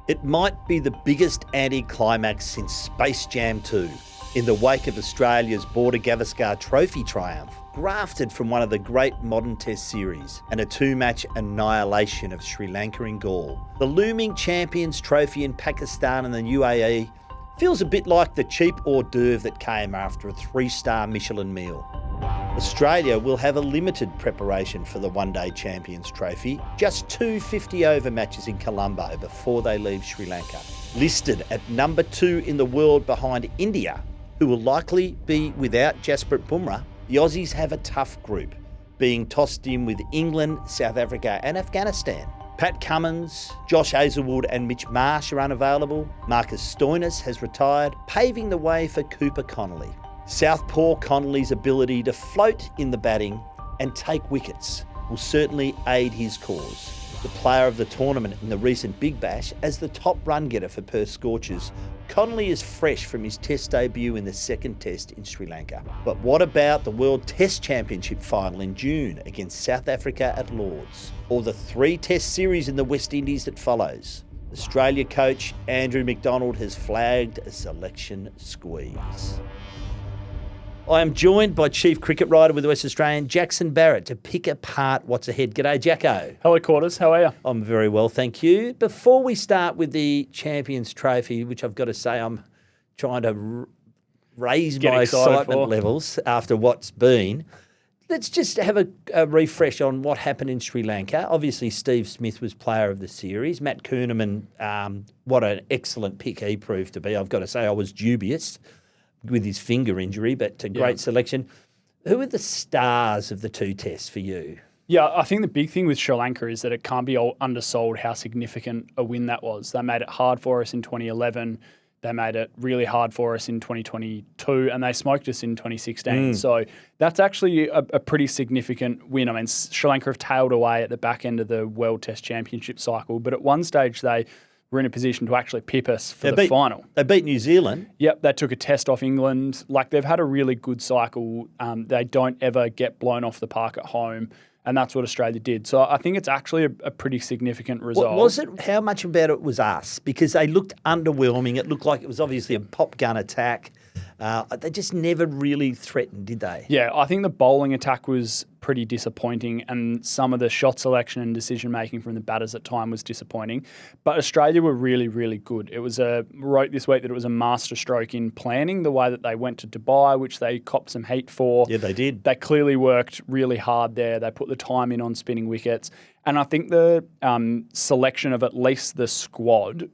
It might be the biggest anticlimax since Space Jam 2, in the wake of Australia's Border Gavaskar Trophy triumph, grafted from one of the great modern Test series and a two-match annihilation of Sri Lanka in Gaul. The looming Champions Trophy in Pakistan and the UAE feels a bit like the cheap hors d'oeuvre that came after a 3-star Michelin meal. Australia will have a limited preparation for the One-Day Champions Trophy, just 2 50-over matches in Colombo before they leave Sri Lanka. Listed at number 2 in the world behind India, who will likely be without Jasprit Bumrah, the Aussies have a tough group, being tossed in with England, South Africa and Afghanistan. Pat Cummins, Josh Hazlewood and Mitch Marsh are unavailable. Marcus Stoinis has retired, paving the way for Cooper Connolly. Southpaw Connolly's ability to float in the batting and take wickets will certainly aid his cause. The player of the tournament in the recent Big Bash as the top run getter for Perth Scorchers, Connolly is fresh from his Test debut in the second Test in Sri Lanka. But what about the World Test Championship final in June against South Africa at Lords? Or the 3 Test series in the West Indies that follows? Australia coach Andrew McDonald has flagged a selection squeeze. I am joined by Chief Cricket Writer with the West Australian, Jackson Barrett, to pick apart what's ahead. G'day, Jacko. Hello, Quarters. How are you? I'm very well, thank you. Before we start with the Champions Trophy, which I've got to say I'm trying to raise my excitement levels after what's been, let's just have a refresh on what happened in Sri Lanka. Obviously, Steve Smith was player of the series. Matt Kuhnemann, what an excellent pick he proved to be. I've got to say I was dubious with his finger injury, but a great selection. Who are the stars of the 2 tests for you? Yeah, I think the big thing with Sri Lanka is that it can't be undersold how significant a win that was. They made it hard for us in 2011. They made it really hard for us in 2022, and they smoked us in 2016. So that's actually a pretty significant win. I mean, Sri Lanka have tailed away at the back end of the World Test Championship cycle, but at one stage they were in a position to actually pip us for the final. They beat New Zealand. Yep, they took a test off England. Like, they've had a really good cycle. They don't ever get blown off the park at home, and that's what Australia did. So I think it's actually a pretty significant result. Was it? How much about it was us? Because they looked underwhelming. It looked like it was obviously a pop gun attack. They just never really threatened, did they? Yeah, I think the bowling attack was pretty disappointing, and some of the shot selection and decision-making from the batters at time was disappointing. But Australia were really, really good. It was wrote this week that it was a masterstroke in planning, the way that they went to Dubai, which they copped some heat for. Yeah, they did. They clearly worked really hard there. They put the time in on spinning wickets. And I think the selection of at least the squad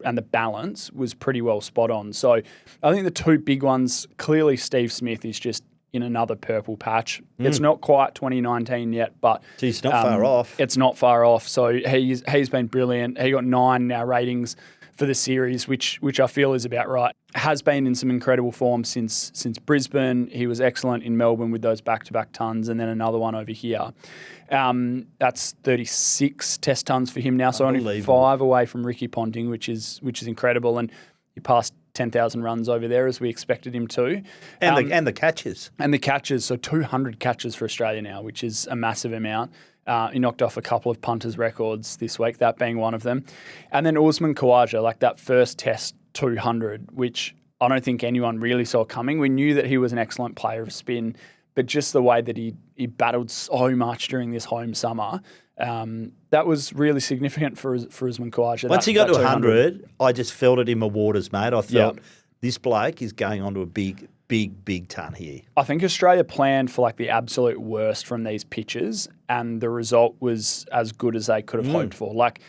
and the balance was pretty well spot on. So I think the 2 big ones, clearly Steve Smith is just in another purple patch. It's not quite 2019 yet, but it's not far off. It's not far off. So he's been brilliant. He got 9 now ratings for the series, which I feel is about right. Has been in some incredible form since Brisbane. He was excellent in Melbourne with those back-to-back tons, and then another one over here. That's 36 test tons for him now, so only 5 away from Ricky Ponting, which is incredible. And he passed 10,000 runs over there as we expected him to. And the catches. And the catches, so 200 catches for Australia now, which is a massive amount. He knocked off a couple of punters' records this week, that being one of them. And then Usman Khawaja, like that first test 200, which I don't think anyone really saw coming. We knew that he was an excellent player of spin, but just the way that he battled so much during this home summer, that was really significant for Usman Khawaja. Once he got to 100, I just felt it in my waters, mate. I felt this bloke is going on to a big ton here. I think Australia planned for like the absolute worst from these pitches, and the result was as good as they could have hoped for. Like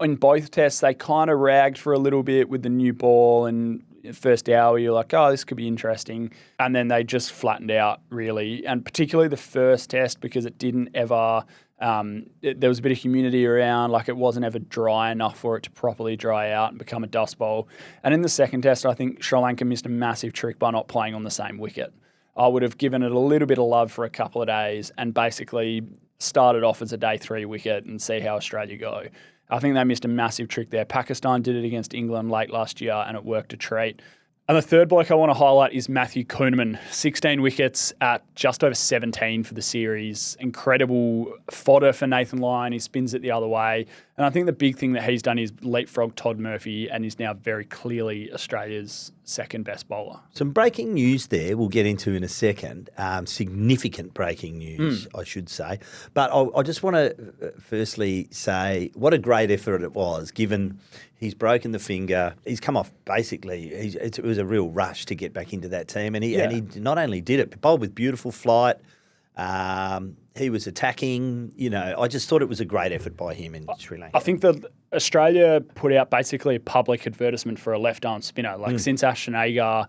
in both tests, they kind of ragged for a little bit with the new ball, and first hour you're like, oh, this could be interesting. And then they just flattened out, really. And particularly the first test, because it didn't ever there was a bit of humidity around, like it wasn't ever dry enough for it to properly dry out and become a dust bowl. And in the second test, I think Sri Lanka missed a massive trick by not playing on the same wicket. I would have given it a little bit of love for a couple of days and basically started off as a day 3 wicket and see how Australia go. I think they missed a massive trick there. Pakistan did it against England late last year and it worked a treat. And the third bloke I want to highlight is Matthew Kuhnemann. 16 wickets at just over 17 for the series. Incredible fodder for Nathan Lyon. He spins it the other way. And I think the big thing that he's done is leapfrog Todd Murphy and is now very clearly Australia's second best bowler. Some breaking news there we'll get into in a second. Significant breaking news, I should say. But I just want to firstly say what a great effort it was, given he's broken the finger. He's come off basically. It was a real rush to get back into that team. And he not only did it, but bowled with beautiful flight. He was attacking. I just thought it was a great effort by him in Sri Lanka. I think that Australia put out basically a public advertisement for a left-arm spinner. Since Ashton Agar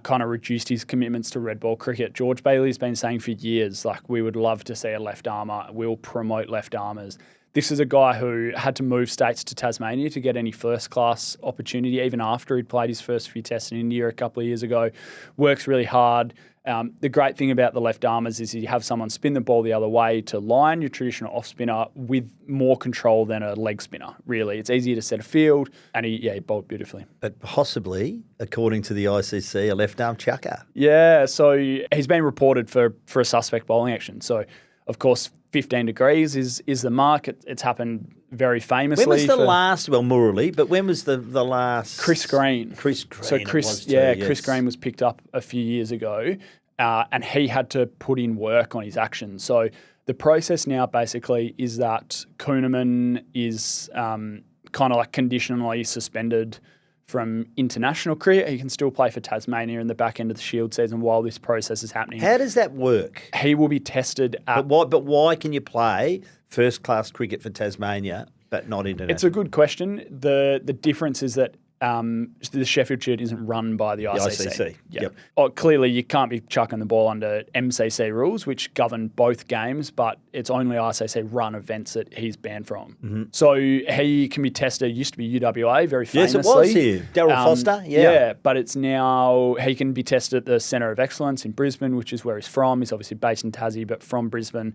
kind of reduced his commitments to red ball cricket, George Bailey's been saying for years, we would love to see a left-armer. We'll promote left-armers. This is a guy who had to move states to Tasmania to get any first-class opportunity, even after he'd played his first few tests in India a couple of years ago. Works really hard. The great thing about the left-armers is you have someone spin the ball the other way to line, your traditional off-spinner, with more control than a leg spinner, really. It's easier to set a field, and he bowled beautifully. But possibly, according to the ICC, a left-arm chucker. Yeah, so he's been reported for a suspect bowling action. So, of course, 15 degrees is the mark. It's happened very famously. When was the last, well, Morley, but when was the last? Chris Green. Chris Green. So Chris Green was picked up a few years ago, and he had to put in work on his action. So the process now basically is that Kuhnemann is kind of conditionally suspended from international cricket. He can still play for Tasmania in the back end of the Shield season while this process is happening. How does that work? He will be tested at... But why can you play first-class cricket for Tasmania but not international? It's a good question. The difference is that the Sheffield Shield isn't run by the ICC. Yep. Clearly, you can't be chucking the ball under MCC rules, which govern both games, but it's only ICC run events that he's banned from. Mm-hmm. So he can be tested. It used to be UWA, very famously. Yes, it was here. Darryl Foster, Yeah, but it's now he can be tested at the Centre of Excellence in Brisbane, which is where he's from. He's obviously based in Tassie, but from Brisbane.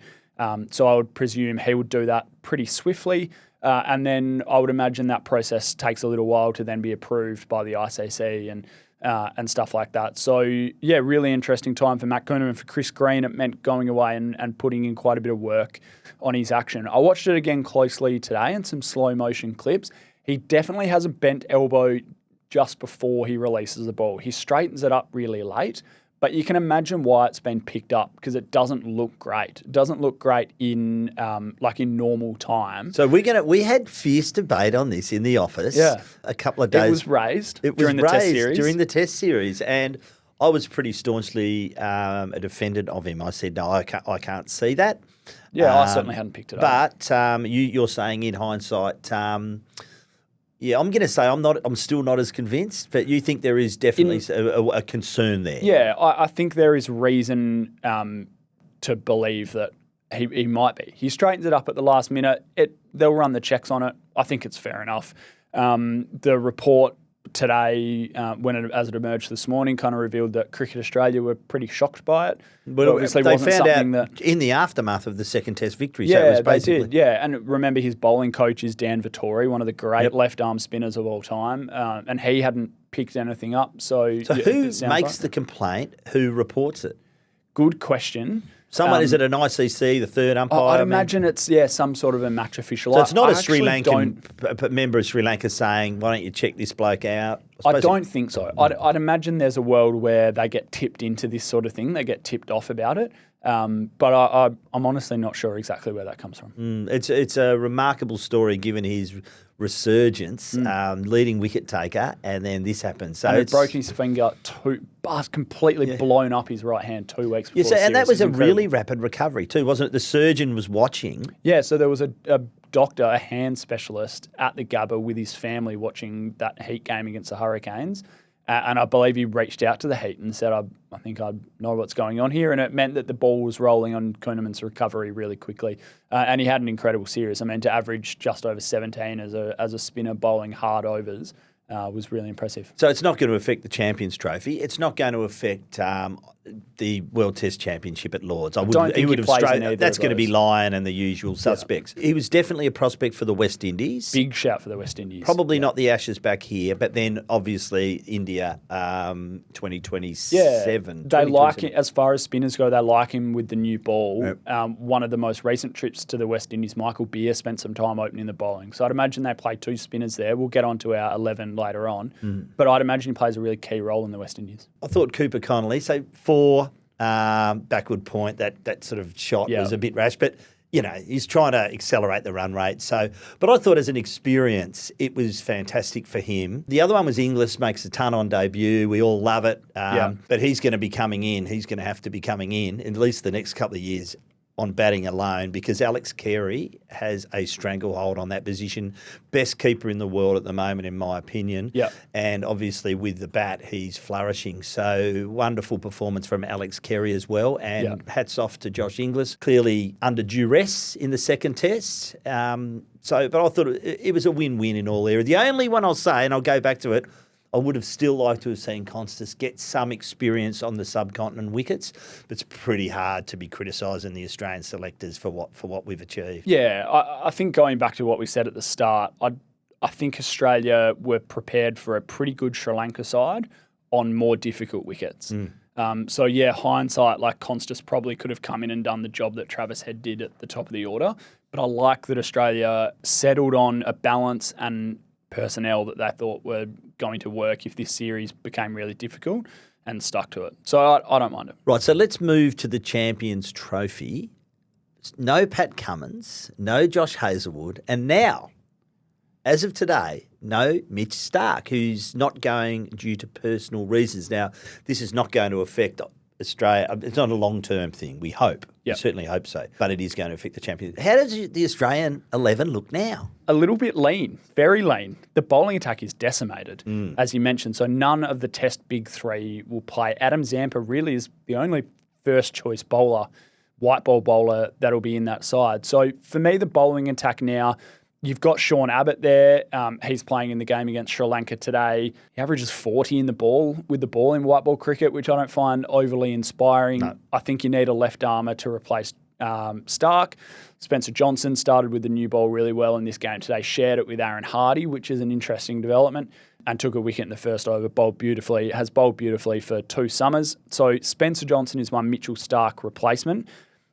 So I would presume he would do that pretty swiftly. And then I would imagine that process takes a little while to then be approved by the ICC and stuff like that. So, yeah, really interesting time for Matt Kuhnemann. For Chris Green, it meant going away and putting in quite a bit of work on his action. I watched it again closely today and some slow motion clips. He definitely has a bent elbow just before he releases the ball. He straightens it up really late. But you can imagine why it's been picked up because it doesn't look great. It doesn't look great in in normal time. So we had fierce debate on this in the office. A couple of days. It was raised during the Test series, and I was pretty staunchly a defendant of him. I said no, I can't see that. Yeah, I certainly hadn't picked it up. But you're saying in hindsight. Yeah, I'm going to say I'm still not as convinced, but you think there is definitely a concern there. Yeah, I think there is reason to believe that he might be. He straightens it up at the last minute. They'll run the checks on it. I think it's fair enough. The report today, as it emerged this morning, kind of revealed that Cricket Australia were pretty shocked by it. But obviously they found out in the aftermath of the second Test victory. Yeah, so it was basically... they did. Yeah, and remember his bowling coach is Dan Vittori, one of the great left-arm spinners of all time, and he hadn't picked anything up. So who makes the complaint? Who reports it? Good question. Someone, is it an ICC, the third umpire? I'd imagine it's, some sort of a match official. So it's not a Sri Lankan member of Sri Lanka saying, why don't you check this bloke out? I don't think so. I'd imagine there's a world where they get tipped into this sort of thing. They get tipped off about it. But I'm honestly not sure exactly where that comes from. It's a remarkable story given his resurgence, leading wicket taker, and then this happens. So he broke his finger, completely blown up his right hand 2 weeks before. And that was a really rapid recovery too, wasn't it? The surgeon was watching. Yeah, so there was a doctor, a hand specialist at the Gabba with his family watching that Heat game against the Hurricanes. And I believe he reached out to the Heat and said, I think I know what's going on here. And it meant that the ball was rolling on Kuhnemann's recovery really quickly. And he had an incredible series. I mean, to average just over 17 as a spinner bowling hard overs was really impressive. So it's not going to affect the Champions Trophy. It's not going to affect the World Test Championship at Lords. don't think he plays in either That's of going to be those. Lyon and the usual suspects. He was definitely a prospect for the West Indies. Big shout for the West Indies. Probably not the Ashes back here, but then obviously India 2027. Yeah, they like it, as far as spinners go, they like him with the new ball. Yep. One of the most recent trips to the West Indies, Michael Beer spent some time opening the bowling. So I'd imagine they play 2 spinners there. We'll get on to our 11 later on. But I'd imagine he plays a really key role in the West Indies. I thought Cooper Connolly, so 4 backward point, that sort of shot was a bit rash, but he's trying to accelerate the run rate. So, but I thought as an experience, it was fantastic for him. The other one was Inglis, makes a ton on debut. We all love it. But he's going to be coming in. He's going to have to be coming in at least the next couple of years on batting alone, because Alex Carey has a stranglehold on that position. Best keeper in the world at the moment, in my opinion. Yep. And obviously with the bat, he's flourishing. So wonderful performance from Alex Carey as well. And hats off to Josh Inglis. Clearly under duress in the second test. But I thought it was a win-win in all areas. The only one I'll say, and I'll go back to it, I would have still liked to have seen Konstas get some experience on the subcontinent wickets. But it's pretty hard to be criticising the Australian selectors for what we've achieved. Yeah, I think going back to what we said at the start, I think Australia were prepared for a pretty good Sri Lanka side on more difficult wickets. Hindsight, like Konstas probably could have come in and done the job that Travis Head did at the top of the order. But I like that Australia settled on a balance and personnel that they thought were going to work if this series became really difficult, and stuck to it. So I don't mind it. Right, so let's move to the Champions Trophy. No Pat Cummins, no Josh Hazlewood, and now, as of today, no Mitch Starc, who's not going due to personal reasons. Now, this is not going to affect Australia. It's not a long-term thing, we hope. We certainly hope so. But it is going to affect the Champions. How does the Australian 11 look now? A little bit lean, very lean. The bowling attack is decimated, as you mentioned. So none of the Test big 3 will play. Adam Zampa really is the only first-choice bowler, white ball bowler, that'll be in that side. So for me, the bowling attack now, you've got Sean Abbott there. He's playing in the game against Sri Lanka today. He averages 40 with the ball in white ball cricket, which I don't find overly inspiring. No. I think you need a left armour to replace Starc. Spencer Johnson started with the new ball really well in this game today, shared it with Aaron Hardy, which is an interesting development, and took a wicket in the first over, has bowled beautifully for 2 summers. So Spencer Johnson is my Mitchell Starc replacement.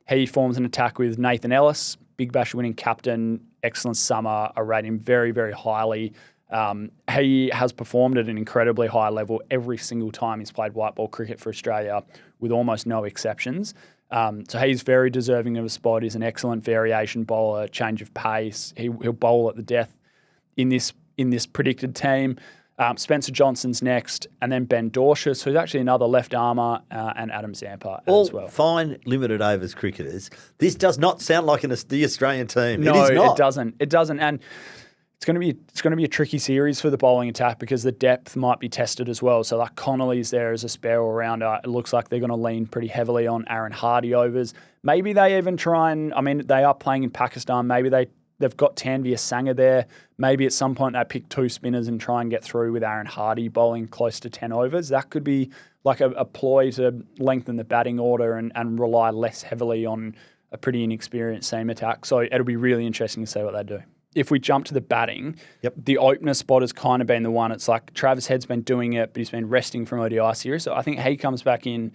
He forms an attack with Nathan Ellis, Big Bash winning captain, excellent summer. I rate him very, very highly. He has performed at an incredibly high level every single time he's played white ball cricket for Australia, with almost no exceptions. So he's very deserving of a spot. He's an excellent variation bowler, change of pace. He'll bowl at the death in this predicted team. Spencer Johnson's next, and then Ben Dorshus, who's actually another left armour, and Adam Zampa as well. Fine limited overs cricketers. This does not sound like the Australian team. No, it is not. It doesn't, and it's going to be a tricky series for the bowling attack because the depth might be tested as well. So like Connolly's there as a spare all-rounder. It looks like they're going to lean pretty heavily on Aaron Hardy overs. Maybe they even try and, they are playing in Pakistan. Maybe they've got Tanvir Sangha there. Maybe at some point they pick 2 spinners and try and get through with Aaron Hardy bowling close to 10 overs. That could be like a ploy to lengthen the batting order and rely less heavily on a pretty inexperienced seam attack. So it'll be really interesting to see what they do. If we jump to the batting, the opener spot has kind of been the one. It's like Travis Head's been doing it, but he's been resting from ODI series. So I think he comes back in.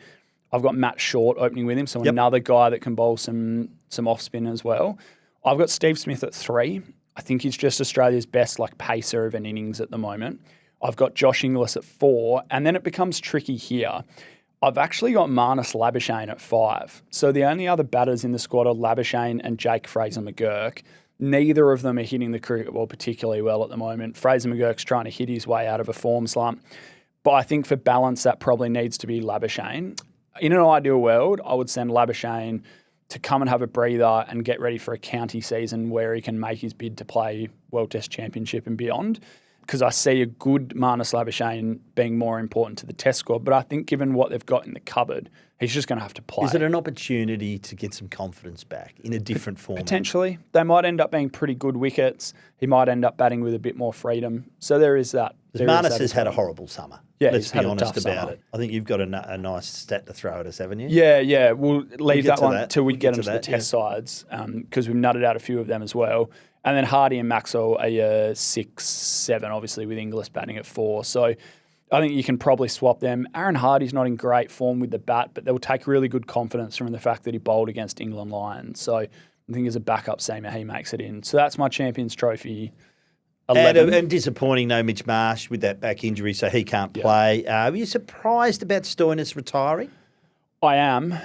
I've got Matt Short opening with him, so another guy that can bowl some off spin as well. I've got Steve Smith at 3. I think he's just Australia's best pacer of an innings at the moment. I've got Josh Inglis at 4, and then it becomes tricky here. I've actually got Marnus Labuschagne at 5. So the only other batters in the squad are Labuschagne and Jake Fraser-McGurk. Neither of them are hitting the cricket ball particularly well at the moment. Fraser-McGurk's trying to hit his way out of a form slump. But I think for balance, that probably needs to be Labuschagne. In an ideal world, I would send Labuschagne to come and have a breather and get ready for a county season where he can make his bid to play World Test Championship and beyond. Because I see a good Marnus Labuschagne being more important to the Test squad. But I think given what they've got in the cupboard, he's just going to have to play. Is it an opportunity to get some confidence back in a different format? Potentially. They might end up being pretty good wickets. He might end up batting with a bit more freedom. So there is that Marnus has had a horrible summer. Yeah, let's he's be had a honest tough about summer. it. I think you've got a nice stat to throw at us, haven't you? Yeah. We'll leave get that to one that. till we We'll get get to into the that, test sides because we've nutted out a few of them as well. And then Hardy and Maxwell are 6, 7, obviously, with Inglis batting at 4. So I think you can probably swap them. Aaron Hardy's not in great form with the bat, but they'll take really good confidence from the fact that he bowled against England Lions. So I think as a backup seamer, he makes it in. So that's my Champions Trophy 11. And disappointing, no Mitch Marsh with that back injury, so he can't play. Were you surprised about Stoinis retiring? I am,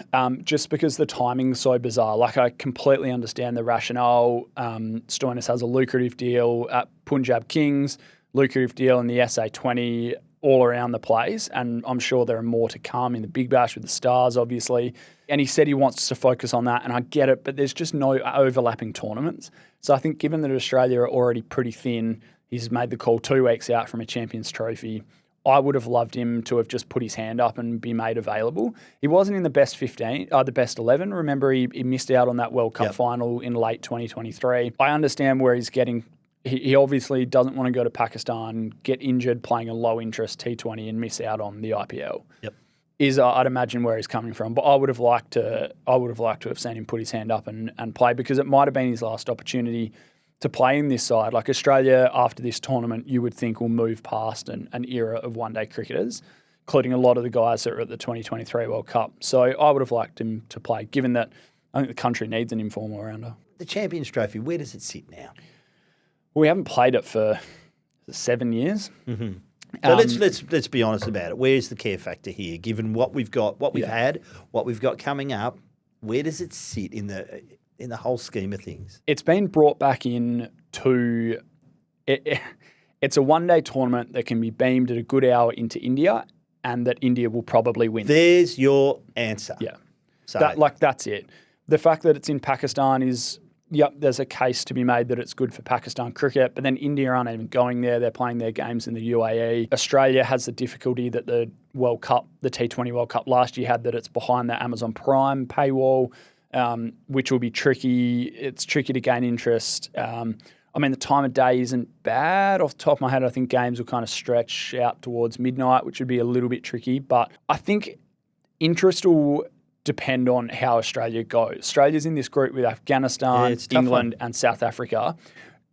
just because the timing's so bizarre. Like, I completely understand the rationale. Stoinis has a lucrative deal at Punjab Kings, lucrative deal in the SA20, all around the place, and I'm sure there are more to come in the Big Bash with the Stars, obviously. And he said he wants to focus on that, and I get it, but there's just no overlapping tournaments. So I think given that Australia are already pretty thin, he's made the call 2 weeks out from a Champions Trophy. I would have loved him to have just put his hand up and be made available. He wasn't in the best 15, the best 11. Remember, he missed out on that World Cup final in late 2023. I understand where he's getting. He obviously doesn't want to go to Pakistan, get injured playing a low-interest T20 and miss out on the IPL. I'd imagine where he's coming from. But I would have liked to have seen him put his hand up and play, because it might have been his last opportunity to play in this side. Like, Australia, after this tournament, you would think will move past an era of one-day cricketers, including a lot of the guys that are at the 2023 World Cup. So I would have liked him to play, given that I think the country needs an informal rounder. The Champions Trophy, where does it sit now? We haven't played it for 7 years. Mm-hmm. So let's be honest about it. Where's the care factor here? Given what we've got, what we've had, what we've got coming up, where does it sit in the whole scheme of things? It's been brought back in to it's a one-day tournament that can be beamed at a good hour into India, and that India will probably win. There's your answer. Yeah. So That's it. The fact that it's in Pakistan is, there's a case to be made that it's good for Pakistan cricket, but then India aren't even going there. They're playing their games in the UAE. Australia has the difficulty that the World Cup, the T20 World Cup last year had, that it's behind the Amazon Prime paywall, which will be tricky. It's tricky to gain interest. The time of day isn't bad. Off the top of my head, I think games will kind of stretch out towards midnight, which would be a little bit tricky. But I think interest will depend on how Australia goes. Australia's in this group with Afghanistan, England, and South Africa.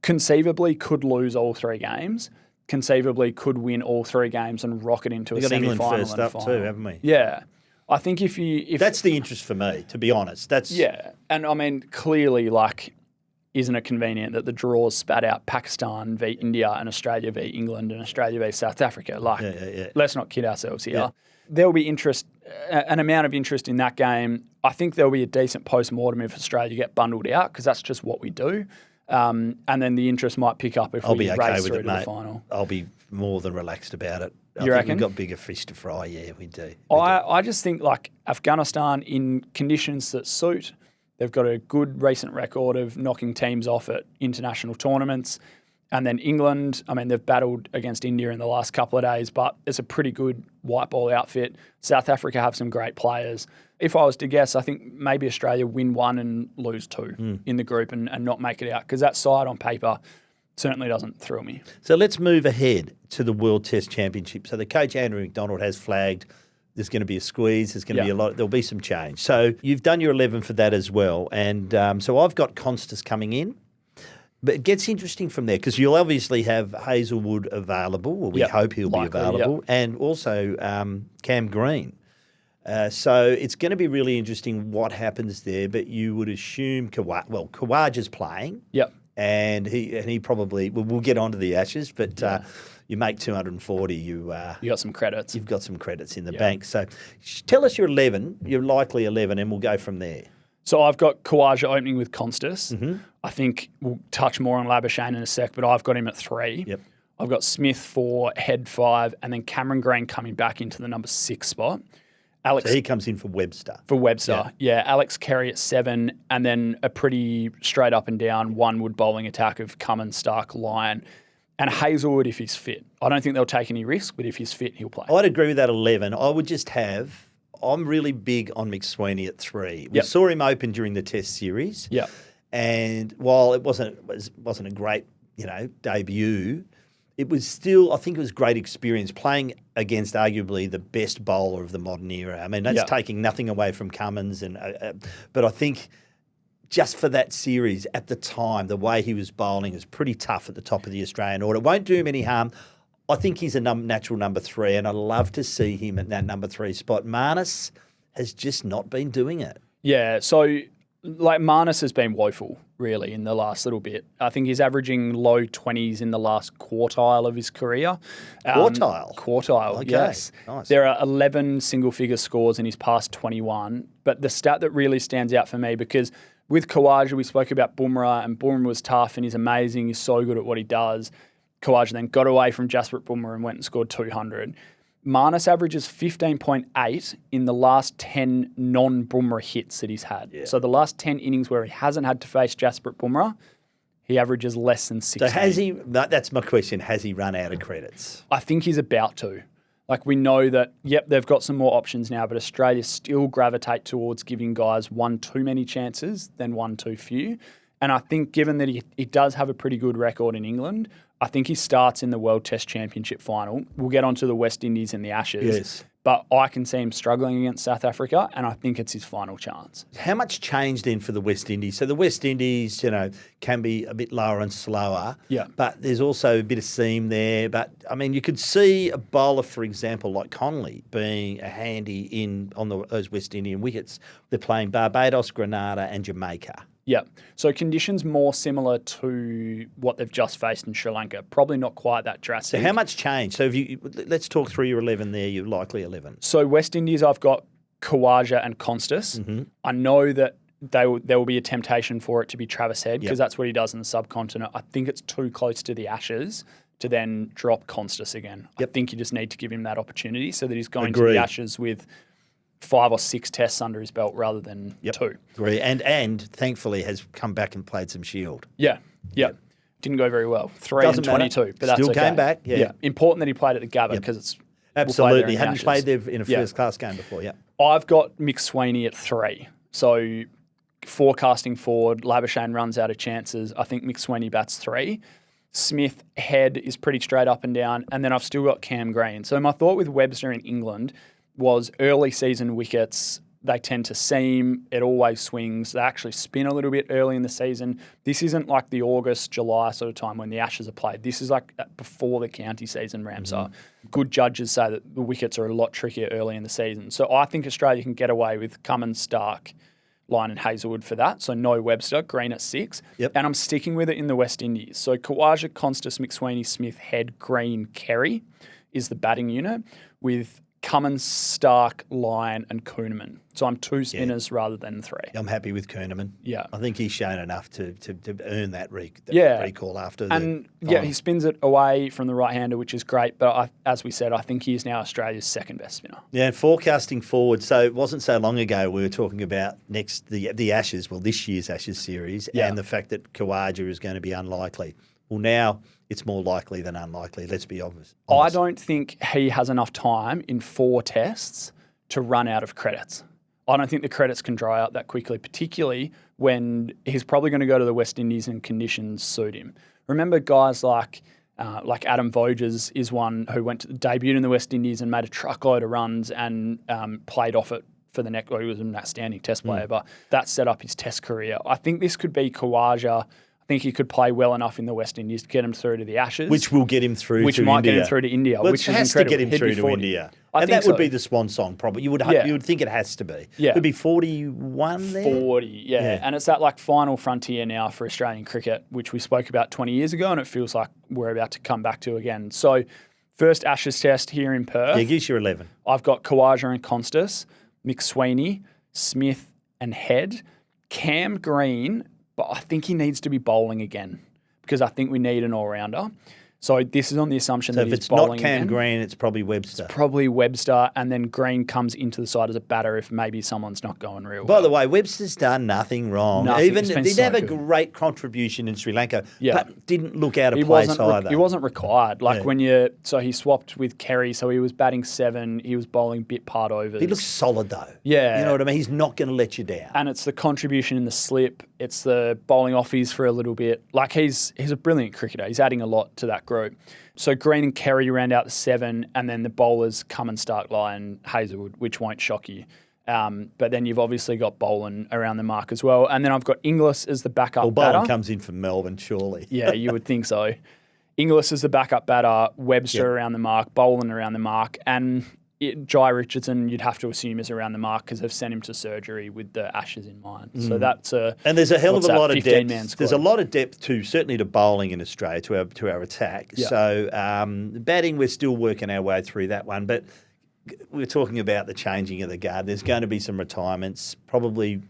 Conceivably could lose all 3 games. Conceivably could win all 3 games and rocket into a semi-final. We've got England first up final. too, haven't we? Yeah. I think if that's the interest for me, to be honest. And clearly, isn't it convenient that the draws spat out Pakistan v India and Australia v England and Australia v South Africa? Let's not kid ourselves here. Yeah. There will be interest, an amount of interest in that game. I think there will be a decent post-mortem if Australia get bundled out, because that's just what we do. And then the interest might pick up if we race through to the final. I'll be more than relaxed about it. I think we've got bigger fish to fry. Yeah, we do. I just think Afghanistan, in conditions that suit, they've got a good recent record of knocking teams off at international tournaments. And then England, they've battled against India in the last couple of days, but it's a pretty good white ball outfit. South Africa have some great players. If I was to guess, I think maybe Australia win 1 and lose 2 in the group and not make it out, because that side on paper certainly doesn't thrill me. So let's move ahead to the World Test Championship. So the coach, Andrew McDonald, has flagged there's going to be a squeeze. There's going to be there'll be some change. So you've done your 11 for that as well. And so I've got Konstas coming in. But it gets interesting from there, because you'll obviously have Hazelwood available, or we hope he'll be available, and also Cam Green. So it's going to be really interesting what happens there. But you would assume Khawaja's playing. Yep. And he probably we'll get onto the Ashes, but you make 240. You got some credits. You've got some credits in the bank. So tell us your likely 11, and we'll go from there. So I've got Khawaja opening with Konstas. Mm-hmm. I think we'll touch more on Labuschagne in a sec, but I've got him at 3. Yep. I've got Smith for head 5, and then Cameron Green coming back into the number 6 spot. So he comes in for Webster. Yeah. Alex Carey at 7, and then a pretty straight up and down one-wood bowling attack of Cummins, Stark, Lyon, and Hazelwood if he's fit. I don't think they'll take any risk, but if he's fit, he'll play. I'd agree with that 11. I would just have... I'm really big on McSweeney at 3. We saw him open during the Test series. Yeah. And while it wasn't a great, debut, it was still, I think it was great experience playing against arguably the best bowler of the modern era. I mean, that's taking nothing away from Cummins, but I think just for that series at the time, the way he was bowling was pretty tough at the top of the Australian order. Won't do him any harm. I think he's a natural number 3, and I'd love to see him at that number 3 spot. Marnus has just not been doing it. Yeah, so like Marnus has been woeful, really, in the last little bit. I think he's averaging low 20s in the last quartile of his career. Quartile, okay. Yes. Nice. There are 11 single-figure scores in his past 21. But the stat that really stands out for me, because with Khawaja, we spoke about Bumrah, and Bumrah was tough and he's amazing. He's so good at what he does. Khawaja then got away from Jasprit Bumrah and went and scored 200. Marnus averages 15.8 in the last 10 non-Bumrah hits that he's had. Yeah. So the last 10 innings where he hasn't had to face Jasprit Bumrah, he averages less than 16. So has he, that's my question, has he run out of credits? I think he's about to. Like, we know that, they've got some more options now, but Australia still gravitate towards giving guys one too many chances than one too few. And I think given that he does have a pretty good record in England, I think he starts in the World Test Championship final. We'll get onto the West Indies and the Ashes. Yes. But I can see him struggling against South Africa, and I think it's his final chance. How much changed then for the West Indies? So the West Indies, can be a bit lower and slower. Yeah. But there's also a bit of seam there. But, I mean, you could see a bowler, for example, like Connolly being a handy on those West Indian wickets. They're playing Barbados, Grenada and Jamaica. Yeah. So conditions more similar to what they've just faced in Sri Lanka. Probably not quite that drastic. So how much change? So let's talk through your 11 there, your likely 11. So West Indies, I've got Khawaja and Konstas. Mm-hmm. I know that there will be a temptation for it to be Travis Head because that's what he does in the subcontinent. I think it's too close to the Ashes to then drop Konstas again. I think you just need to give him that opportunity so that he's going to the Ashes with 5 or 6 tests under his belt rather than 2. Agree. And thankfully has come back and played some Shield. Yeah. Didn't go very well. 3 and 22, but that's Still okay. came back. Yeah. Important that he played at the Gabba because it's absolutely. Hadn't played there in a first class game before. Yeah. I've got Mick Sweeney at 3. So forecasting forward, Labuschagne runs out of chances. I think Mick Sweeney bats 3. Smith Head is pretty straight up and down, and then I've still got Cam Green. So my thought with Webster in England was early season wickets, they tend to seam, it always swings. They actually spin a little bit early in the season. This isn't like the August, July sort of time when the Ashes are played. This is like before the county season ramps up. Good judges say that the wickets are a lot trickier early in the season. So I think Australia can get away with Cummins, Stark, Lyon and Hazelwood for that. So no Webster, Green at 6. Yep. And I'm sticking with it in the West Indies. So Khawaja, Konstas, McSweeney, Smith, Head, Green, Kerry is the batting unit with Cummins, Stark, Lyon and Kuhnemann. So I'm 2 spinners rather than 3. I'm happy with Kuhnemann. Yeah. I think he's shown enough to earn that recall after and the final. he spins it away from the right-hander, which is great. But as we said, I think he is now Australia's second best spinner. Yeah, and forecasting forward, so it wasn't so long ago we were talking about the Ashes, this year's Ashes series, and the fact that Khawaja is going to be unlikely. Well, now it's more likely than unlikely, let's be honest. I don't think he has enough time in 4 tests to run out of credits. I don't think the credits can dry up that quickly, particularly when he's probably going to go to the West Indies and conditions suit him. Remember guys like Adam Voges is one who debuted in the West Indies and made a truckload of runs and played off it for the next. Well, he was an outstanding test player, but that set up his test career. I think this could be Khawaja. I think he could play well enough in the West Indies to get him through to the Ashes. Which will get him through which to might India. Get him through to India, well, which is has incredible. To get him He'd through be to 40. India. I and think that would so. be the swan song, probably. You would think it has to be. Yeah. It would be 41 there? 40, yeah. And it's that like final frontier now for Australian cricket, which we spoke about 20 years ago, and it feels like we're about to come back to again. So first Ashes test here in Perth. Yeah, gives you 11. I've got Khawaja and Konstas, McSweeney, Smith and Head, Cam Green, but I think he needs to be bowling again because I think we need an all-rounder. So this is on the assumption that he's bowling again. So if it's not Cam Green, it's probably Webster. It's probably Webster, and then Green comes into the side as a batter if maybe someone's not going real well. By the way, Webster's done nothing wrong. Nothing. He did have a great contribution in Sri Lanka, but didn't look out of place either. He wasn't required. So he swapped with Kerry, so he was batting 7, he was bowling bit part overs. He looks solid though. Yeah. You know what I mean? He's not going to let you down. And it's the contribution in the slip, it's the bowling offies for a little bit. Like he's a brilliant cricketer. He's adding a lot to that group. group. So Green and Kerry round out the 7, and then the bowlers Cummins, Starkline, and Hazelwood, which won't shock you. But then you've obviously got Boland around the mark as well. And then I've got Inglis as the backup batter. Boland comes in from Melbourne, surely. Yeah, you would think so. Inglis is the backup batter, Webster around the mark, Boland around the mark, and Jai Richardson you'd have to assume is around the mark because they've sent him to surgery with the Ashes in mind. So that's and there's a hell of a lot of depth. Squad. There's a lot of depth certainly to bowling in Australia, to our attack. Yeah. So batting, we're still working our way through that one. But we're talking about the changing of the guard. There's going to be some retirements, probably.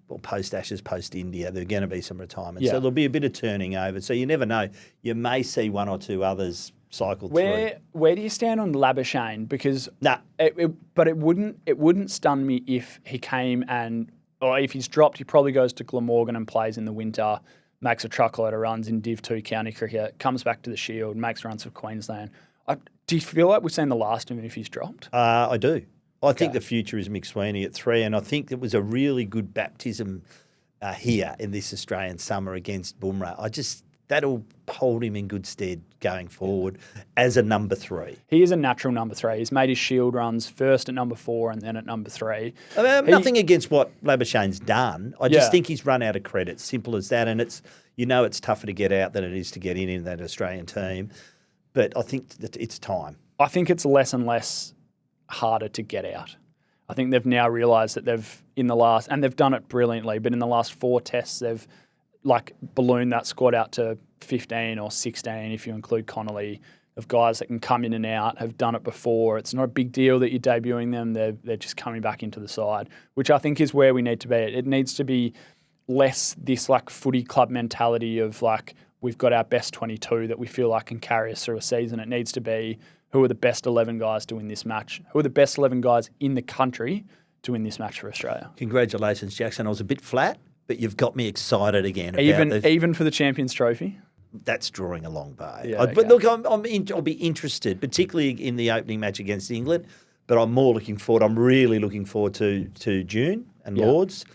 Well, post-Ashes, post-India, there are going to be some retirements. Yeah. So there'll be a bit of turning over. So you never know. You may see one or two others cycle through. Where do you stand on Labuschagne? Because but it wouldn't stun me if he came or if he's dropped, he probably goes to Glamorgan and plays in the winter, makes a truckload of runs in Div 2 county cricket, comes back to the Shield, makes runs for Queensland. Do you feel like we've seen the last of him if he's dropped? I do. I think the future is McSweeney at 3, and I think it was a really good baptism here in this Australian summer against Bumrah. That'll hold him in good stead going forward as a number 3. He is a natural number 3. He's made his Shield runs first at number 4 and then at number 3. Nothing against what Labuschagne's done. I just think he's run out of credit. Simple as that. And it's tougher to get out than it is to get in that Australian team. But I think that it's time. I think it's less and less harder to get out. I think they've now realised that and they've done it brilliantly, but in the last 4 tests, they've ballooned that squad out to 15 or 16 if you include Connolly, of guys that can come in and out, have done it before. It's not a big deal that you're debuting them. They're just coming back into the side, which I think is where we need to be. It needs to be less this footy club mentality of we've got our best 22 that we feel like can carry us through a season. It needs to be who are the best 11 guys to win this match? Who are the best 11 guys in the country to win this match for Australia? Congratulations, Jackson. I was a bit flat, but you've got me excited again. Even for the Champions Trophy? That's drawing a long bow. Yeah, okay. But look, I'll be interested, particularly in the opening match against England, but I'm really looking forward to June and Lords.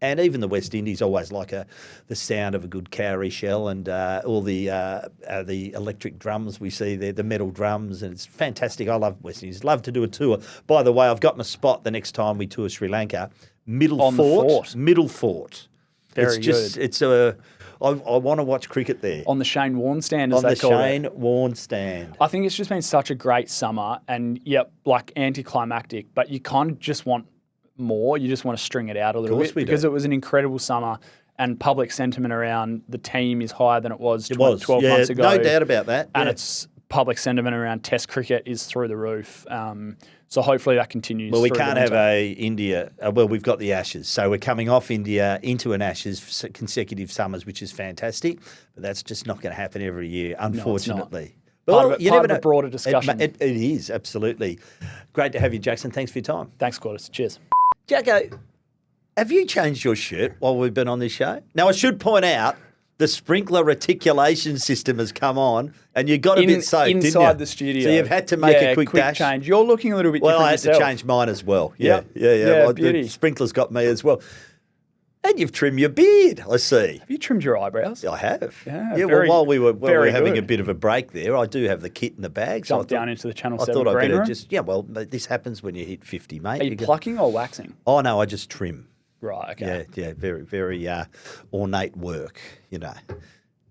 And even the West Indies always like the sound of a good cowrie shell and all the electric drums we see there, the metal drums, and it's fantastic. I love West Indies. Love to do a tour. By the way, I've gotten a spot the next time we tour Sri Lanka. Middle Fort. Very good. I want to watch cricket there. On the Shane Warne stand, as they call it. On the Shane Warne stand. I think it's just been such a great summer and, anticlimactic, but you kind of just want more. You just want to string it out a little bit because it was an incredible summer and public sentiment around the team is higher than it was 12 months ago. No doubt about that. And it's public sentiment around Test cricket is through the roof. So hopefully that continues. Well, we can't have India. We've got the Ashes. So we're coming off India into an Ashes consecutive summers, which is fantastic. But that's just not going to happen every year, unfortunately. Part of a broader discussion. It is, absolutely. Great to have you, Jackson. Thanks for your time. Thanks, Quarters. Cheers. Jacko, have you changed your shirt while we've been on this show? Now, I should point out the sprinkler reticulation system has come on and you got a bit soaked, didn't you? Inside the studio. So you've had to make a quick dash. Change. You're looking a little bit different Well, I had yourself. to change mine as well. Yeah. Beauty. The sprinkler's got me as well. And you've trimmed your beard, I see. Have you trimmed your eyebrows? I have. Yeah, while we were having a bit of a break there, I do have the kit in the bag. Jumped down into the Channel 7 I thought I green better room? this happens when you hit 50, mate. Are you plucking or waxing? Oh, no, I just trim. Right, okay. Yeah, very, very ornate work,